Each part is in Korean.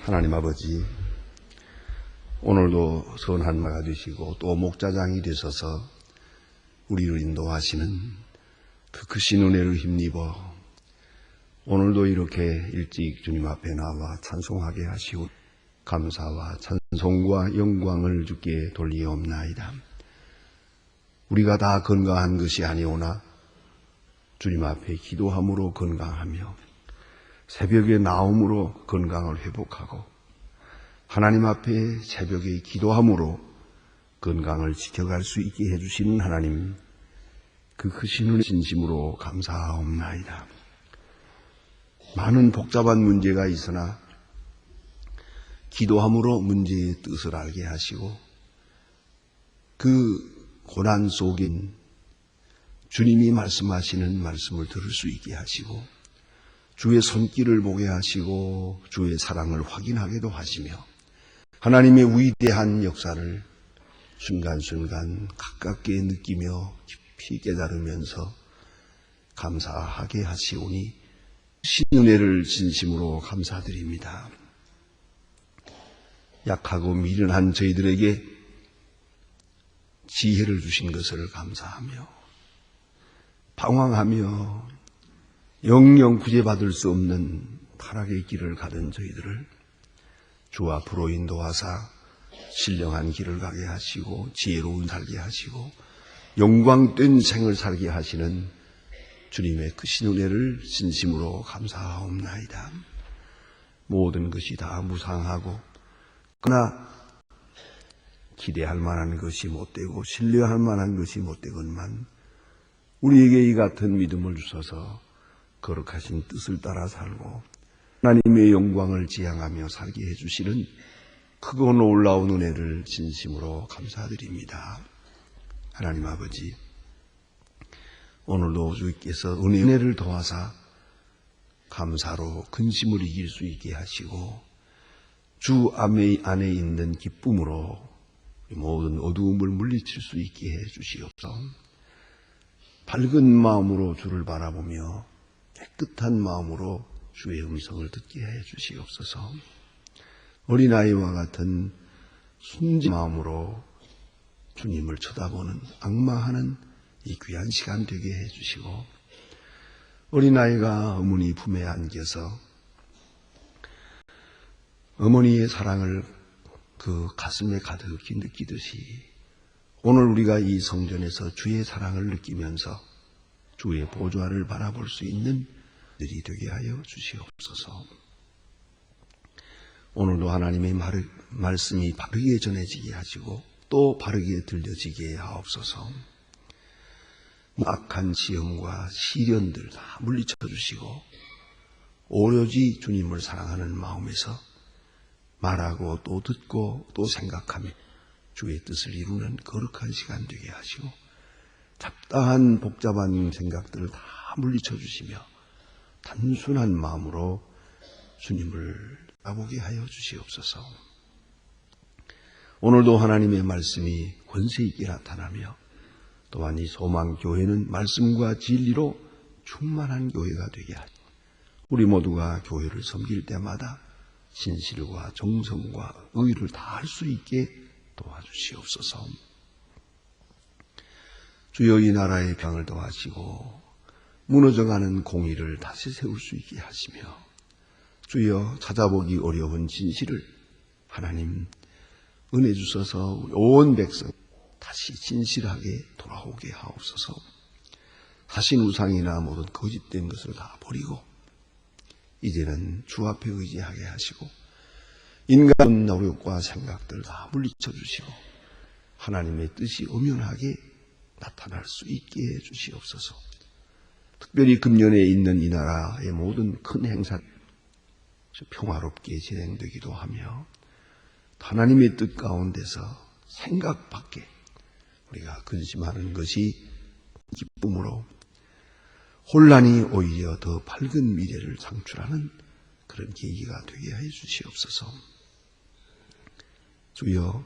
하나님 아버지, 오늘도 선한 마가 되시고 또 목자장이 되셔서 우리를 인도하시는 그 크신 은혜를 힘입어 오늘도 이렇게 일찍 주님 앞에 나와 찬송하게 하시고 감사와 찬송과 영광을 주께 돌리옵나이다. 우리가 다 건강한 것이 아니오나 주님 앞에 기도함으로 건강하며 새벽에 나옴으로 건강을 회복하고 하나님 앞에 새벽에 기도함으로 건강을 지켜갈 수 있게 해주시는 하나님, 그 크신 진심으로 감사하옵나이다. 많은 복잡한 문제가 있으나 기도함으로 문제의 뜻을 알게 하시고 그 고난 속인 주님이 말씀하시는 말씀을 들을 수 있게 하시고 주의 손길을 보게 하시고 주의 사랑을 확인하게도 하시며 하나님의 위대한 역사를 순간순간 가깝게 느끼며 깊이 깨달으면서 감사하게 하시오니 신은혜를 진심으로 감사드립니다. 약하고 미련한 저희들에게 지혜를 주신 것을 감사하며 방황하며 영영 구제받을 수 없는 타락의 길을 가던 저희들을 주 앞으로 인도하사 신령한 길을 가게 하시고 지혜로운 살게 하시고 영광된 생을 살게 하시는 주님의 크신 은혜를 진심으로 감사하옵나이다. 모든 것이 다 무상하고 그러나 기대할 만한 것이 못되고 신뢰할 만한 것이 못되건만 우리에게 이 같은 믿음을 주셔서 거룩하신 뜻을 따라 살고 하나님의 영광을 지향하며 살게 해주시는 크고 놀라운 은혜를 진심으로 감사드립니다. 하나님 아버지, 오늘도 주께서 은혜를 더하사 감사로 근심을 이길 수 있게 하시고 주 안에 있는 기쁨으로 모든 어두움을 물리칠 수 있게 해주시옵소서. 밝은 마음으로 주를 바라보며 깨끗한 마음으로 주의 음성을 듣게 해주시옵소서. 어린아이와 같은 순진한 마음으로 주님을 쳐다보는 악마하는 이 귀한 시간 되게 해주시고 어린아이가 어머니 품에 안겨서 어머니의 사랑을 그 가슴에 가득히 느끼듯이 오늘 우리가 이 성전에서 주의 사랑을 느끼면서 주의 보좌를 바라볼 수 있는 들이 되게 하여 주시옵소서. 오늘도 하나님의 말씀이 바르게 전해지게 하시고 또 바르게 들려지게 하옵소서. 악한 시험과 시련들 다 물리쳐 주시고 오로지 주님을 사랑하는 마음에서 말하고 또 듣고 또 생각하며 주의 뜻을 이루는 거룩한 시간 되게 하시고 잡다한 복잡한 생각들을 다 물리쳐 주시며 단순한 마음으로 주님을 바라보게 하여 주시옵소서. 오늘도 하나님의 말씀이 권세 있게 나타나며 또한 이 소망교회는 말씀과 진리로 충만한 교회가 되게 하시고 우리 모두가 교회를 섬길 때마다 진실과 정성과 의를 다할 수 있게 도와주시옵소서. 주여 이 나라의 평을 도와주시고 무너져가는 공의를 다시 세울 수 있게 하시며 주여 찾아보기 어려운 진실을 하나님 은혜 주셔서 온 백성 다시 진실하게 돌아오게 하옵소서. 사신 우상이나 모든 거짓된 것을 다 버리고 이제는 주 앞에 의지하게 하시고 인간의 노력과 생각들 다 물리쳐 주시고 하나님의 뜻이 엄연하게 나타날 수 있게 해 주시옵소서. 특별히 금년에 있는 이 나라의 모든 큰 행사 평화롭게 진행되기도 하며 하나님의 뜻 가운데서 생각 밖에 우리가 근심하는 것이 기쁨으로 혼란이 오히려 더 밝은 미래를 창출하는 그런 계기가 되게 해 주시옵소서. 주여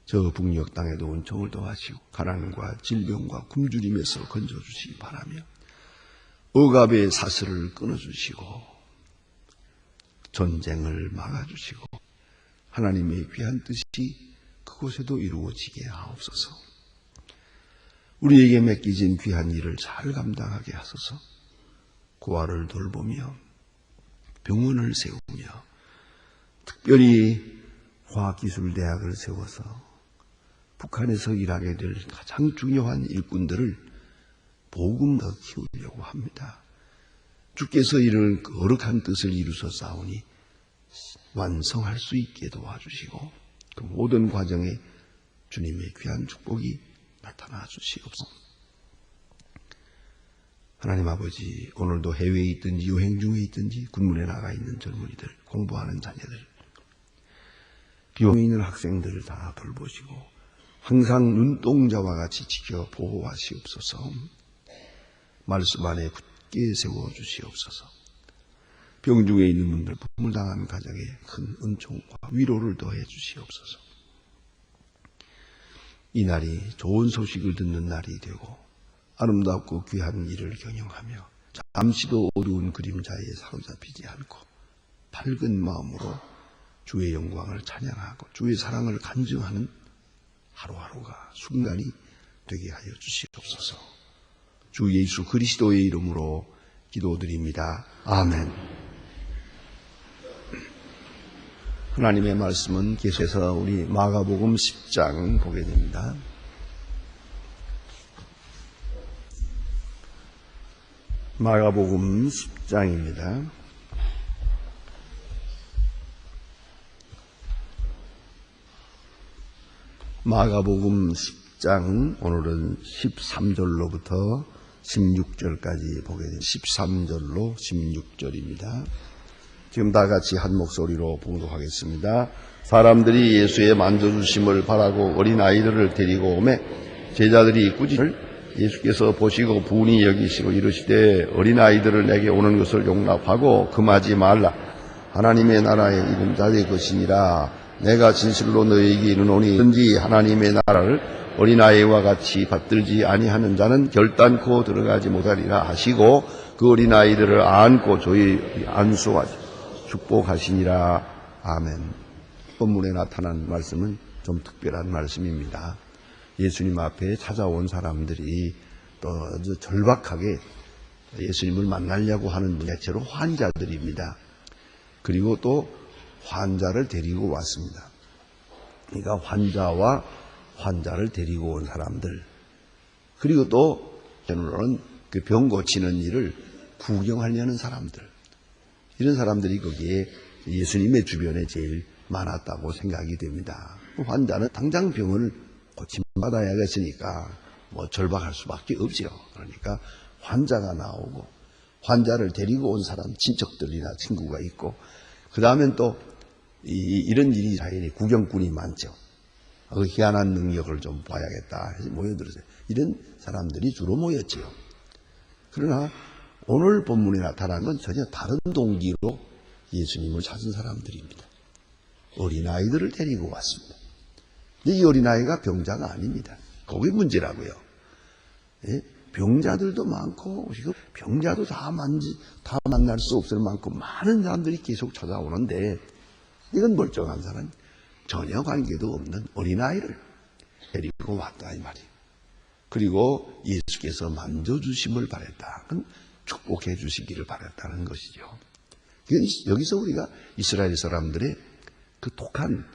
저 북녘 땅에도 은총을 더하시고 가난과 질병과 굶주림에서 건져주시기 바라며 억압의 사슬을 끊어주시고 전쟁을 막아주시고 하나님의 귀한 뜻이 그곳에도 이루어지게 하옵소서. 우리에게 맡기진 귀한 일을 잘 감당하게 하소서. 고아를 돌보며 병원을 세우며 특별히 과학기술대학을 세워서 북한에서 일하게 될 가장 중요한 일꾼들을 복음으로 키우려고 합니다. 주께서 이런 거룩한 뜻을 이루셨사오니 완성할 수 있게 도와주시고 그 모든 과정에 주님의 귀한 축복이 나타나 주시옵소서. 하나님 아버지, 오늘도 해외에 있든지 여행 중에 있든지 군문에 나가 있는 젊은이들, 공부하는 자녀들, 비용에 있는 학생들을 다 돌보시고 항상 눈동자와 같이 지켜 보호하시옵소서. 말씀 안에 굳게 세워주시옵소서. 병중에 있는 분들, 부임을 당한 가정에 큰 은총과 위로를 더해 주시옵소서. 이 날이 좋은 소식을 듣는 날이 되고 아름답고 귀한 일을 경영하며 잠시도 어두운 그림자에 사로잡히지 않고 밝은 마음으로 주의 영광을 찬양하고 주의 사랑을 간증하는 하루하루가 순간이 되게 하여 주시옵소서. 주 예수 그리스도의 이름으로 기도드립니다. 아멘. 하나님의 말씀은 계속해서 우리 마가복음 10장 보게 됩니다. 마가복음 10장입니다. 마가복음 10장 오늘은 13절로부터 16절까지 보게 됩니다. 13절로 16절입니다. 지금 다 같이 한 목소리로 봉독하겠습니다. 사람들이 예수의 만져주심을 바라고 어린아이들을 데리고 오매 제자들이 꾸짖을 예수께서 보시고 분이 여기시고 이르시되 어린아이들을 내게 오는 것을 용납하고 금하지 말라. 하나님의 나라의 이른 자의 것이니라. 내가 진실로 너희에게 이르노니 든지 하나님의 나라를 어린아이와 같이 받들지 아니하는 자는 결단코 들어가지 못하리라 하시고 그 어린아이들을 안고 저희 안수하시 축복하시니라. 아멘. 본문에 나타난 말씀은 좀 특별한 말씀입니다. 예수님 앞에 찾아온 사람들이 또 아주 절박하게 예수님을 만나려고 하는 대체로 환자들입니다. 그리고 또 환자를 데리고 왔습니다. 그러니까 환자와 환자를 데리고 온 사람들, 그리고 또 때로는 그 병 고치는 일을 구경하려는 사람들, 이런 사람들이 거기에 예수님의 주변에 제일 많았다고 생각이 됩니다. 환자는 당장 병을 고침받아야겠으니까 뭐 절박할 수밖에 없죠. 그러니까 환자가 나오고 환자를 데리고 온 사람, 친척들이나 친구가 있고, 그 다음엔 또 이런 일이 자연히 구경꾼이 많죠. 그 희한한 능력을 좀 봐야겠다 해서 모여들었어요. 이런 사람들이 주로 모였죠. 그러나 오늘 본문에 나타난 건 전혀 다른 동기로 예수님을 찾은 사람들입니다. 어린아이들을 데리고 왔습니다. 근데 이 어린아이가 병자가 아닙니다. 그게 문제라고요. 예? 병자들도 많고 병자도 다 만날 수 없을 만큼 많은 사람들이 계속 찾아오는데 이건 멀쩡한 사람, 전혀 관계도 없는 어린아이를 데리고 왔다 이 말이에요. 그리고 예수께서 만져주심을 바랬다. 축복해 주시기를 바랬다는 것이죠. 여기서 우리가 이스라엘 사람들의 그 독한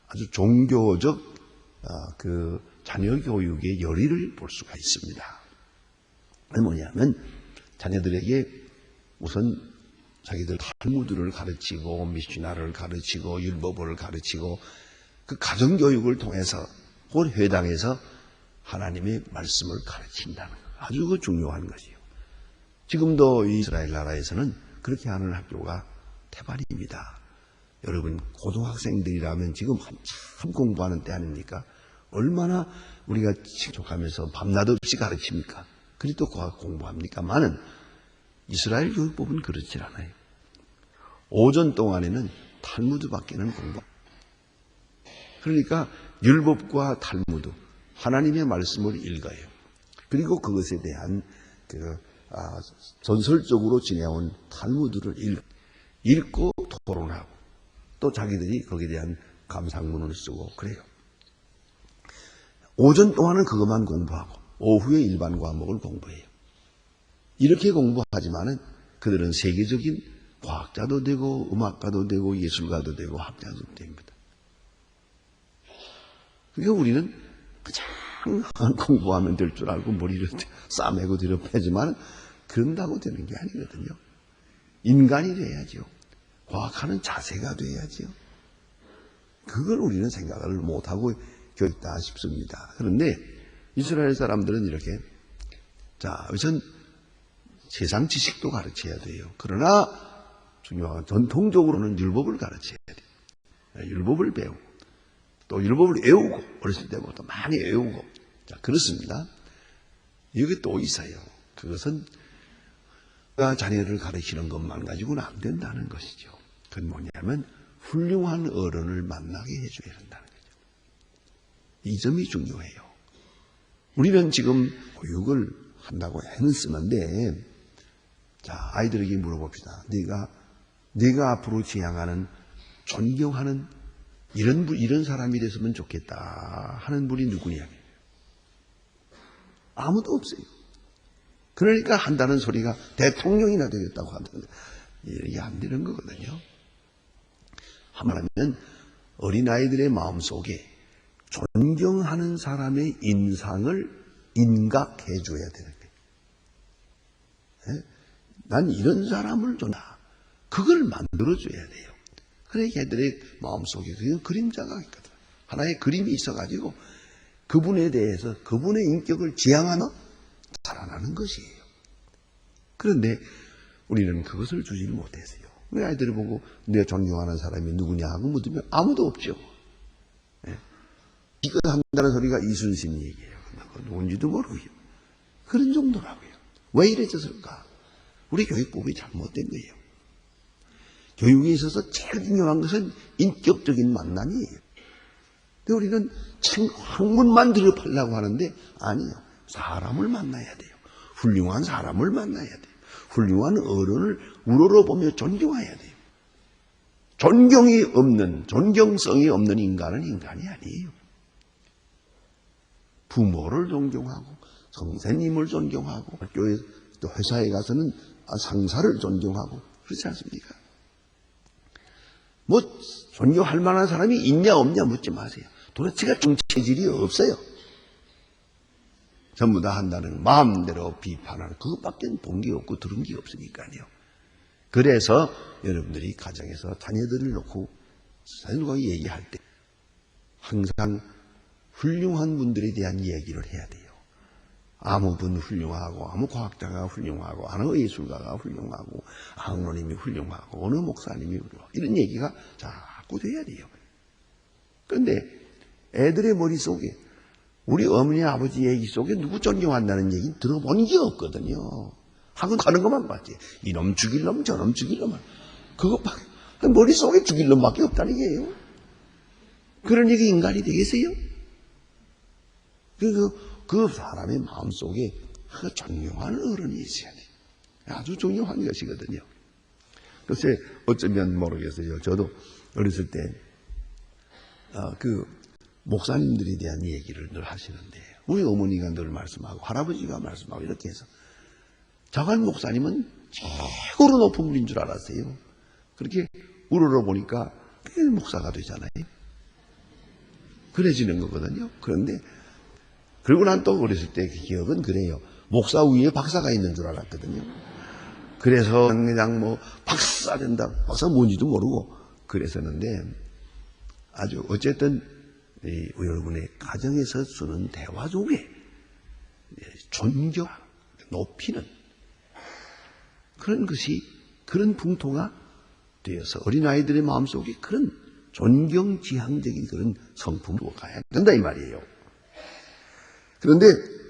아주 종교적 그 자녀 교육의 열의를 볼 수가 있습니다. 그게 뭐냐면 자녀들에게 우선 자기들 탈무드를 가르치고 미시나를 가르치고 율법을 가르치고 그 가정교육을 통해서 혹은 회당에서 하나님의 말씀을 가르친다는 것, 아주 그 중요한 것이요. 지금도 이스라엘 나라에서는 그렇게 하는 학교가 태반입니다. 여러분 고등학생들이라면 지금 한참 공부하는 때 아닙니까? 얼마나 우리가 직촉하면서 밤낮 없이 가르칩니까? 그리고 또 공부합니까만은 이스라엘 교육법은 그렇지 않아요. 오전 동안에는 탈무드밖에는 공부. 그러니까 율법과 탈무드, 하나님의 말씀을 읽어요. 그리고 그것에 대한 전설적으로 지내온 탈무드를 읽어요. 읽고 토론하고 또 자기들이 거기에 대한 감상문을 쓰고 그래요. 오전 동안은 그것만 공부하고 오후에 일반 과목을 공부해요. 이렇게 공부하지만은 그들은 세계적인 과학자도 되고 음악가도 되고 예술가도 되고 학자도 됩니다. 그러니까 우리는 그냥 공부하면 될 줄 알고 머리를 싸매고 뒤로 빼지만 그런다고 되는 게 아니거든요. 인간이 돼야죠. 과학하는 자세가 돼야죠. 그걸 우리는 생각을 못하고 있다 싶습니다. 그런데 이스라엘 사람들은 이렇게 우선 세상 지식도 가르쳐야 돼요. 그러나 중요한 전통적으로는 율법을 가르쳐야 돼요. 율법을 배우고 또 율법을 외우고 어렸을 때부터 많이 외우고 그렇습니다. 여기 또 있어요. 그것은 자녀를 가르치는 것만 가지고는 안 된다는 것이죠. 그건 뭐냐면 훌륭한 어른을 만나게 해줘야 된다는 거죠. 이 점이 중요해요. 우리는 지금 교육을 한다고 해는 쓰는데 아이들에게 물어봅시다. 네가 앞으로 지향하는 존경하는 이런 사람이 됐으면 좋겠다 하는 분이 누구냐? 아무도 없어요. 그러니까 한다는 소리가 대통령이나 되겠다고 한다는 이게 안 되는 거거든요. 한마디로 어린아이들의 마음속에 존경하는 사람의 인상을 인각해 줘야 되는 거예요. 난 이런 사람을 존다. 그걸 만들어 줘야 돼요. 그러니까 애들의 마음속에 그림자가 있거든. 하나의 그림이 있어가지고 그분에 대해서 그분의 인격을 지향하는 자라나는 것이에요. 그런데 우리는 그것을 주지를 못했어요. 우리 아이들을 보고 내가 존경하는 사람이 누구냐 하고 묻으면 아무도 없죠. 이거 한다는 소리가 이순신이 얘기해요. 누군지도 모르고요. 그런 정도라고요. 왜 이래졌을까? 우리 교육법이 잘못된 거예요. 교육에 있어서 제일 중요한 것은 인격적인 만남이에요. 근데 우리는 학문만 들여팔려고 하는데 아니요. 사람을 만나야 돼요. 훌륭한 사람을 만나야 돼요. 훌륭한 어른을 우러러보며 존경해야 돼요. 존경성이 없는 인간은 인간이 아니에요. 부모를 존경하고 선생님을 존경하고 학교에 또 회사에 가서는 상사를 존경하고 그렇지 않습니까? 존경할 만한 사람이 있냐 없냐 묻지 마세요. 도대체가 체질이 없어요. 전부 다 한다는 마음대로 비판하는 그것밖에 본 게 없고 들은 게 없으니까요. 그래서 여러분들이 가정에서 자녀들을 놓고 자녀들과 얘기할 때 항상 훌륭한 분들에 대한 얘기를 해야 돼요. 아무 분 훌륭하고 아무 과학자가 훌륭하고 어느 예술가가 훌륭하고 아우노님이 훌륭하고 어느 목사님이 훌륭하고 이런 얘기가 자꾸 돼야 돼요. 그런데 애들의 머릿속에 우리 어머니 아버지 얘기 속에 누구 존경한다는 얘기 들어본 게 없거든요. 학원 가는 것만 봤지. 이놈 죽일 놈 저놈 죽일 놈 그것밖에 머릿속에 죽일 놈밖에 없다는 얘기예요. 그런 얘기 인간이 되겠어요? 그 사람의 마음속에 존경하는 어른이 있어야 돼요. 아주 중요한 것이거든요. 글쎄 어쩌면 모르겠어요. 저도 어렸을 때 목사님들에 대한 얘기를 늘 하시는데 우리 어머니가 늘 말씀하고 할아버지가 말씀하고 이렇게 해서 자관 목사님은 최고로 높은 분인 줄 알았어요. 그렇게 우러러보니까 목사가 되잖아요. 그래지는 거거든요. 그런데 그리고 난 또 어렸을 때 기억은 그래요. 목사 위에 박사가 있는 줄 알았거든요. 그래서 그냥 박사 된다. 박사 뭔지도 모르고 그랬었는데 아주 어쨌든 여러분의 가정에서 쓰는 대화 속에 존경, 높이는 그런 것이 그런 풍토가 되어서 어린아이들의 마음속에 그런 존경지향적인 그런 성품으로 가야 된다 이 말이에요. 그런데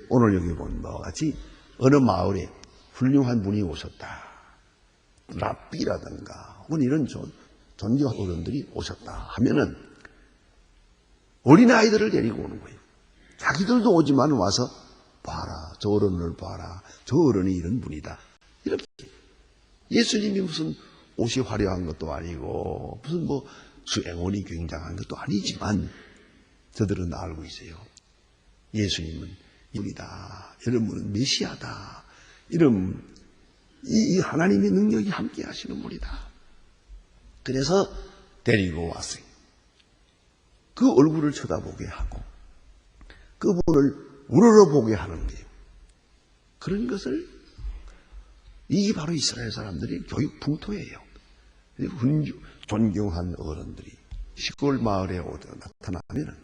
오늘 여기 본 바와 같이 어느 마을에 훌륭한 분이 오셨다. 랍비라든가 혹은 이런 존경 어른들이 오셨다 하면은 어린아이들을 데리고 오는 거예요. 자기들도 오지만 와서 봐라. 저 어른을 봐라. 저 어른이 이런 분이다. 이렇게 예수님이 무슨 옷이 화려한 것도 아니고 무슨 뭐 수행원이 굉장한 것도 아니지만 저들은 알고 있어요. 예수님은 이분이다. 이런 분은 메시아다. 이런 이 하나님의 능력이 함께 하시는 분이다. 그래서 데리고 왔어요. 그 얼굴을 쳐다보게 하고 그분을 우러러보게 하는 거예요. 그런 것을 이게 바로 이스라엘 사람들의 교육 풍토예요. 존경한 어른들이 시골 마을에 나타나면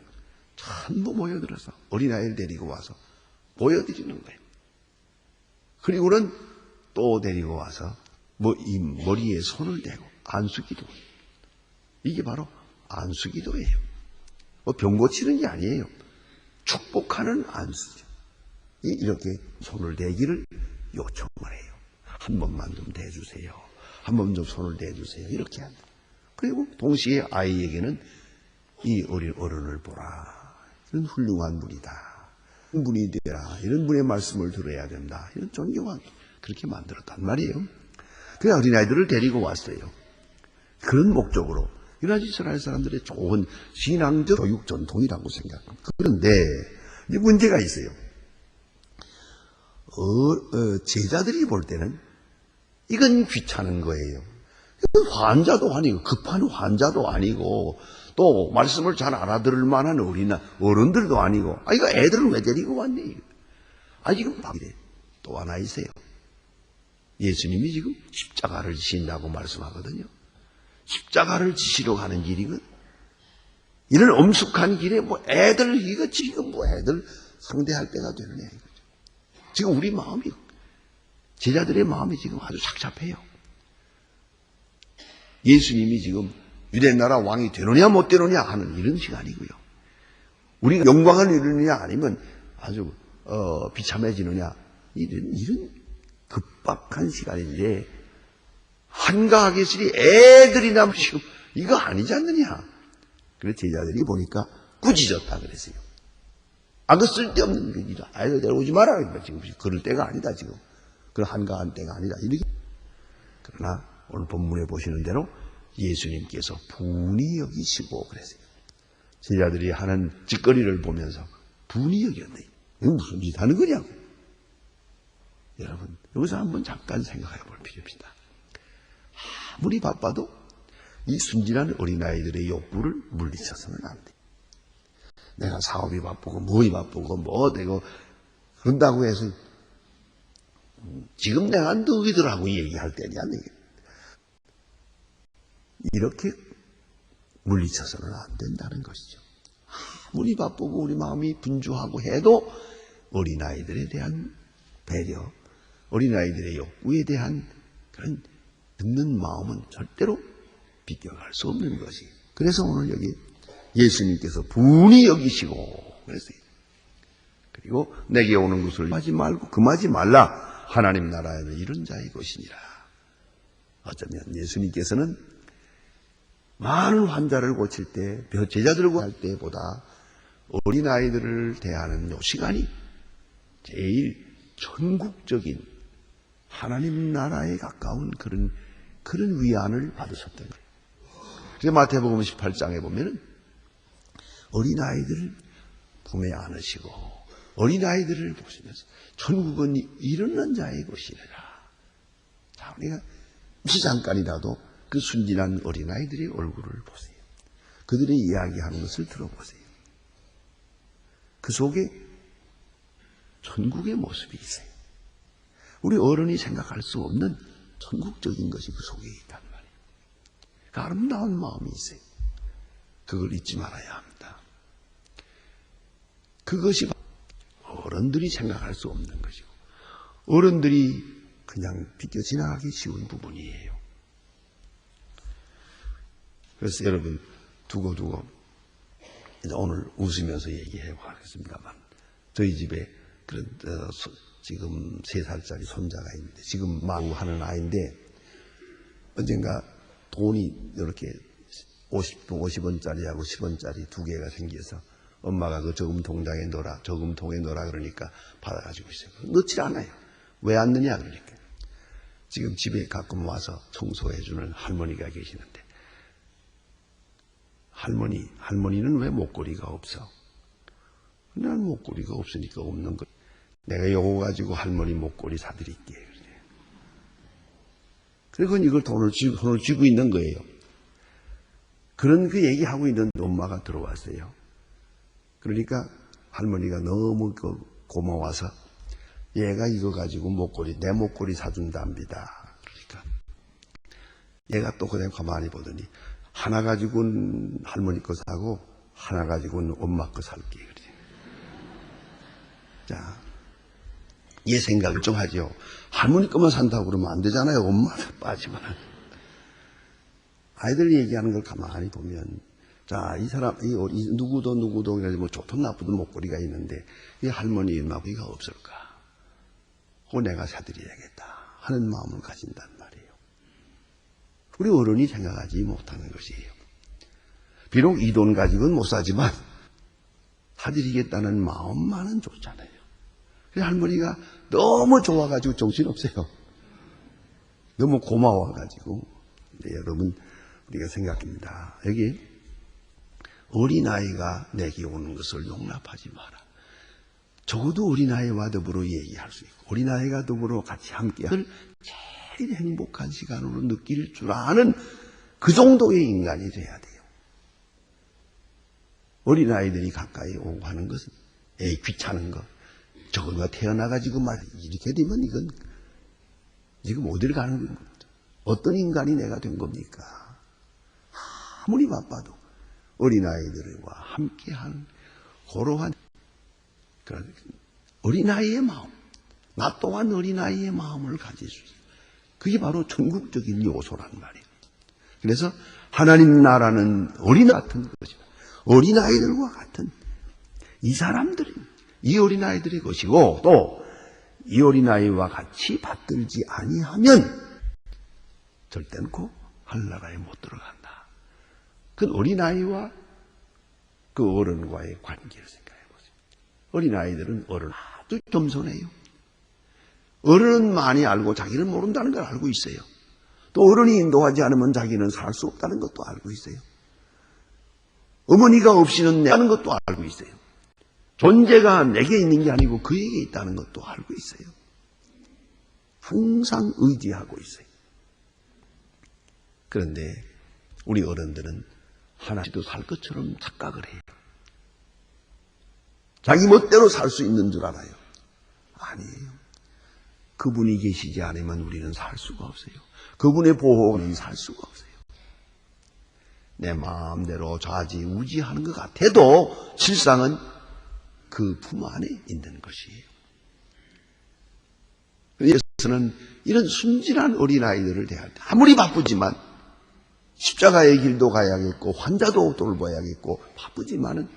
전부 모여들어서 어린아이를 데리고 와서 보여드리는 거예요. 그리고는 또 데리고 와서 이 머리에 손을 대고 안수기도. 이게 바로 안수기도예요. 병 고치는 게 아니에요. 축복하는 안수죠. 이렇게 손을 대기를 요청을 해요. 한 번만 좀 대주세요. 한 번 좀 손을 대주세요. 이렇게 한다. 그리고 동시에 아이에게는 이 어린 어른을 보라. 이런 훌륭한 분이다. 이런 분이 되라. 이런 분의 말씀을 들어야 된다. 이런 존경한 그렇게 만들었단 말이에요. 그 어린아이들을 데리고 왔어요. 그런 목적으로. 이런 이스라엘 사람들의 좋은 신앙적 교육 전통이라고 생각합니다. 그런데 이제 문제가 있어요. 제자들이 볼 때는 이건 귀찮은 거예요. 이건 환자도 아니고 급한 환자도 아니고 또 말씀을 잘 알아들을 만한 어른들도 아니고 이거 애들을 왜 데리고 왔니? 지금 이래. 또 하나 있어요. 예수님이 지금 십자가를 지신다고 말씀하거든요. 십자가를 지시러 가는 길이거든. 이런 엄숙한 길에 이거 지금 애들 상대할 때가 되느냐 이거죠. 지금 우리 마음이 제자들의 마음이 지금 아주 착잡해요. 예수님이 지금 유대나라 왕이 되느냐 못 되느냐 하는 이런 시간이고요. 우리가 영광을 이루느냐 아니면 아주 비참해지느냐 이런 급박한 시간인데 한가하겠으니 애들이나 지금 이거 아니지 않느냐. 그래서 제자들이 보니까 꾸짖었다 그랬어요. 그 쓸데없는 일이다. 아이들 데려오지 마라. 지금 그럴 때가 아니다 지금. 그런 한가한 때가 아니다. 이렇게. 그러나 오늘 본문에 보시는 대로 예수님께서 분이 여기시고 그랬어요. 제자들이 하는 짓거리를 보면서 분이 여겼네. 이거 무슨 짓 하는 거냐고. 여러분 여기서 한번 잠깐 생각해 볼 필요입니다. 아무리 바빠도 이 순진한 어린아이들의 욕구를 물리쳐서는 안 돼. 내가 사업이 바쁘고 뭐이 바쁘고 되고 그런다고 해서 지금 내가 너희들하고 얘기할 때냐. 이렇게 물리쳐서는 안 된다는 것이죠. 아무리 바쁘고 우리 마음이 분주하고 해도 어린아이들에 대한 배려, 어린아이들의 욕구에 대한 그런 듣는 마음은 절대로 비껴갈 수 없는 것이. 그래서 오늘 여기 예수님께서 분이 여기시고 그랬어요. 그리고 내게 오는 것을 하지 말고 금하지 말라. 하나님 나라에는 이런 자의 것이니라. 어쩌면 예수님께서는 많은 환자를 고칠 때, 제자들과 할 때보다 어린아이들을 대하는 요 시간이 제일 전국적인 하나님 나라에 가까운 그런 위안을 받으셨던 거예요. 그래서 마태복음 18장에 보면은 어린아이들을 품에 안으시고 어린아이들을 보시면서 천국은 이르는 자의 것이라. 자, 우리가 잠깐이라도 그 순진한 어린아이들의 얼굴을 보세요. 그들의 이야기하는 것을 들어보세요. 그 속에 천국의 모습이 있어요. 우리 어른이 생각할 수 없는 천국적인 것이 그 속에 있단 말이에요. 그 아름다운 마음이 있어요. 그걸 잊지 말아야 합니다. 그것이 어른들이 생각할 수 없는 것이고 어른들이 그냥 비껴 지나가기 쉬운 부분이에요. 그래서 여러분 두고 이제 오늘 웃으면서 얘기해 보겠습니다만 저희 집에 그런 지금 3살짜리 손자가 있는데 지금 마구하는 아이인데 언젠가 돈이 이렇게 50원짜리하고 10원짜리 두 개가 생겨서 엄마가 그 저금통장에 넣어라, 저금통에 넣어라 그러니까 받아가지고 있어요. 넣질 않아요. 왜 안 넣냐 그러니까. 지금 집에 가끔 와서 청소해주는 할머니가 계시는데, 할머니는 왜 목걸이가 없어? 난 목걸이가 없으니까 없는 거. 내가 요거 가지고 할머니 목걸이 사드릴게. 그리고 이걸 돈을 쥐고 있는 거예요. 그런 그 얘기하고 있는 엄마가 들어왔어요. 그러니까 할머니가 너무 고마워서 얘가 이거 가지고 내 목걸이 사준답니다. 그러니까 얘가 또 그냥 가만히 보더니 하나 가지고는 할머니 거 사고 하나 가지고는 엄마 거 살게. 그래. 자, 얘 생각을 좀 하죠. 할머니 거만 산다고 그러면 안 되잖아요. 엄마는 빠지면. 아이들이 얘기하는 걸 가만히 보면, 자, 이 사람, 누구도 뭐 좋든 나쁘든 목걸이가 있는데, 이 할머니 목걸이가 없을까? 그거 내가 사드려야겠다 하는 마음을 가진단 말이에요. 우리 어른이 생각하지 못하는 것이에요. 비록 이 돈 가지고는 못 사지만, 사드리겠다는 마음만은 좋잖아요. 그래서 할머니가 너무 좋아가지고 정신없어요. 너무 고마워가지고. 네, 여러분, 우리가 생각합니다. 여기 어린아이가 내게 오는 것을 용납하지 마라. 적어도 어린아이와 더불어 얘기할 수 있고 어린아이가 더불어 같이 함께할 제일 행복한 시간으로 느낄 줄 아는 그 정도의 인간이 돼야 돼요. 어린아이들이 가까이 오고 하는 것은 귀찮은 거. 저거가 태어나가지고 이렇게 되면 이건 지금 어딜 가는 겁니까? 어떤 인간이 내가 된 겁니까? 아무리 바빠도 어린아이들과 함께하는 고로한 어린아이의 마음, 나 또한 어린아이의 마음을 가질 수 있어요. 그게 바로 천국적인 요소란 말이에요. 그래서 하나님 나라는 어린아이 같은 것이다. 어린아이들과 같은 이 사람들이 이 어린아이들의 것이고 또 이 어린아이와 같이 받들지 아니하면 절대코 하늘나라에 못 들어간다. 그 어린아이와 그 어른과의 관계를 생각해 보세요. 어린아이들은 어른 아주 겸손해요. 어른은 많이 알고 자기는 모른다는 걸 알고 있어요. 또 어른이 인도하지 않으면 자기는 살 수 없다는 것도 알고 있어요. 어머니가 없이는 내가는 것도 알고 있어요. 존재가 내게 있는 게 아니고 그에게 있다는 것도 알고 있어요. 항상 의지하고 있어요. 그런데 우리 어른들은 하나도 살 것처럼 착각을 해요. 자기 멋대로 살 수 있는 줄 알아요. 아니에요. 그분이 계시지 않으면 우리는 살 수가 없어요. 그분의 보호는 살 수가 없어요. 내 마음대로 좌지우지하는 것 같아도 실상은 그 품 안에 있는 것이에요. 예수는 이런 순진한 어린아이들을 대할 때 아무리 바쁘지만 십자가의 길도 가야겠고 환자도 돌봐야겠고 바쁘지만은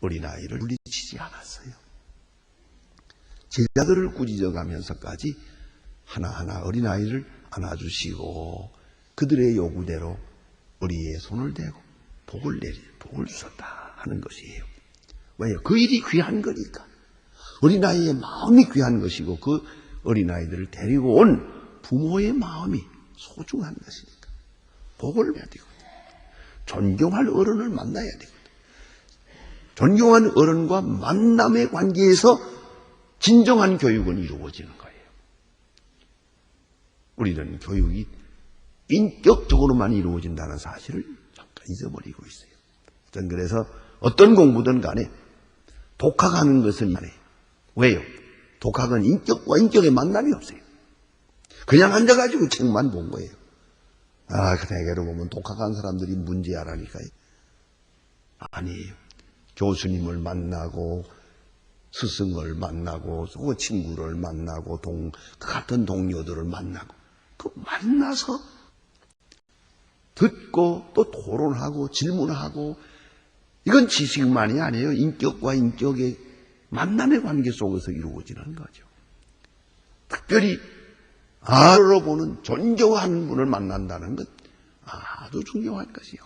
어린아이를 물리치지 않았어요. 제자들을 꾸짖어가면서까지 하나하나 어린아이를 안아주시고 그들의 요구대로 머리에 손을 대고 복을 주셨다 하는 것이에요. 왜요? 그 일이 귀한 거니까. 어린아이의 마음이 귀한 것이고 그 어린아이들을 데리고 온 부모의 마음이 소중한 것이니까. 복을 해야 되거든요. 존경할 어른을 만나야 되거든요. 존경한 어른과 만남의 관계에서 진정한 교육은 이루어지는 거예요. 우리는 교육이 인격적으로만 이루어진다는 사실을 잠깐 잊어버리고 있어요. 그래서 어떤 공부든 간에 독학하는 것은 안 해요. 왜요? 독학은 인격과 인격의 만남이 없어요. 그냥 앉아가지고 책만 본 거예요. 대개로 보면 독학한 사람들이 문제야라니까요. 아니에요. 교수님을 만나고 스승을 만나고 또 친구를 만나고 같은 동료들을 만나고 그 만나서 듣고 또 토론하고 질문하고 이건 지식만이 아니에요. 인격과 인격의 만남의 관계 속에서 이루어지는 거죠. 특별히 아로 보는 존경하는 분을 만난다는 것 아주 중요한 것이요.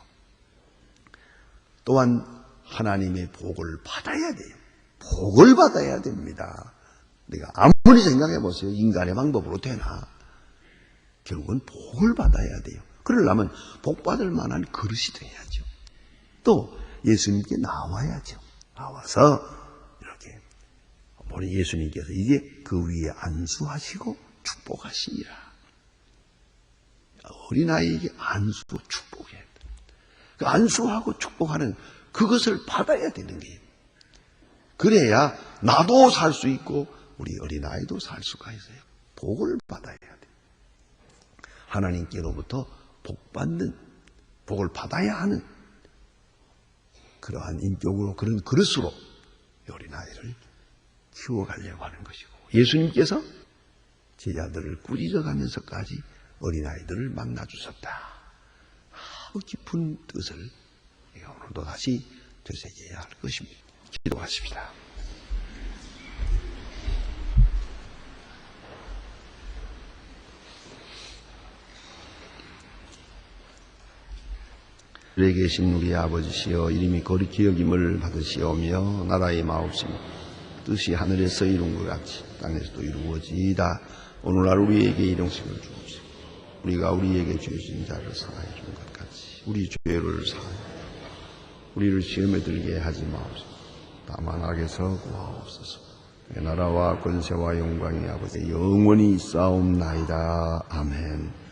또한 하나님의 복을 받아야 돼요. 복을 받아야 됩니다. 우리가 아무리 생각해 보세요. 인간의 방법으로 되나? 결국은 복을 받아야 돼요. 그러려면 복 받을 만한 그릇이 돼야죠. 또 예수님께 나와야죠. 나와서 이렇게 우리 예수님께서 이제 그 위에 안수하시고 축복하시니라. 어린아이에게 안수고 축복해야 돼. 그 안수하고 축복하는 그것을 받아야 되는 거예요. 그래야 나도 살 수 있고 우리 어린아이도 살 수가 있어요. 복을 받아야 돼. 하나님께로부터 복받는, 복을 받아야 하는 그러한 인격으로, 그런 그릇으로 어린아이를 키워가려고 하는 것이고, 예수님께서 제자들을 꾸짖어가면서까지 어린아이들을 만나주셨다. 아주 깊은 뜻을 오늘도 다시 되새겨야 할 것입니다. 기도하십시다. 하늘에 계신 우리 아버지시여, 이름이 거룩히 여김을 받으시오며 나라의 마옵시며 뜻이 하늘에서 이룬 것 같이 땅에서도 이루어지이다. 오늘날 우리에게 일용식을 주옵시고 우리가 우리에게 죄진 자를 사하여 준 것 같이 우리 죄를 사하여 우리를 시험에 들게 하지 마옵시고 다만 악에서 구하옵소서. 나라와 권세와 영광이 아버지 영원히 있사옵나이다. 아멘.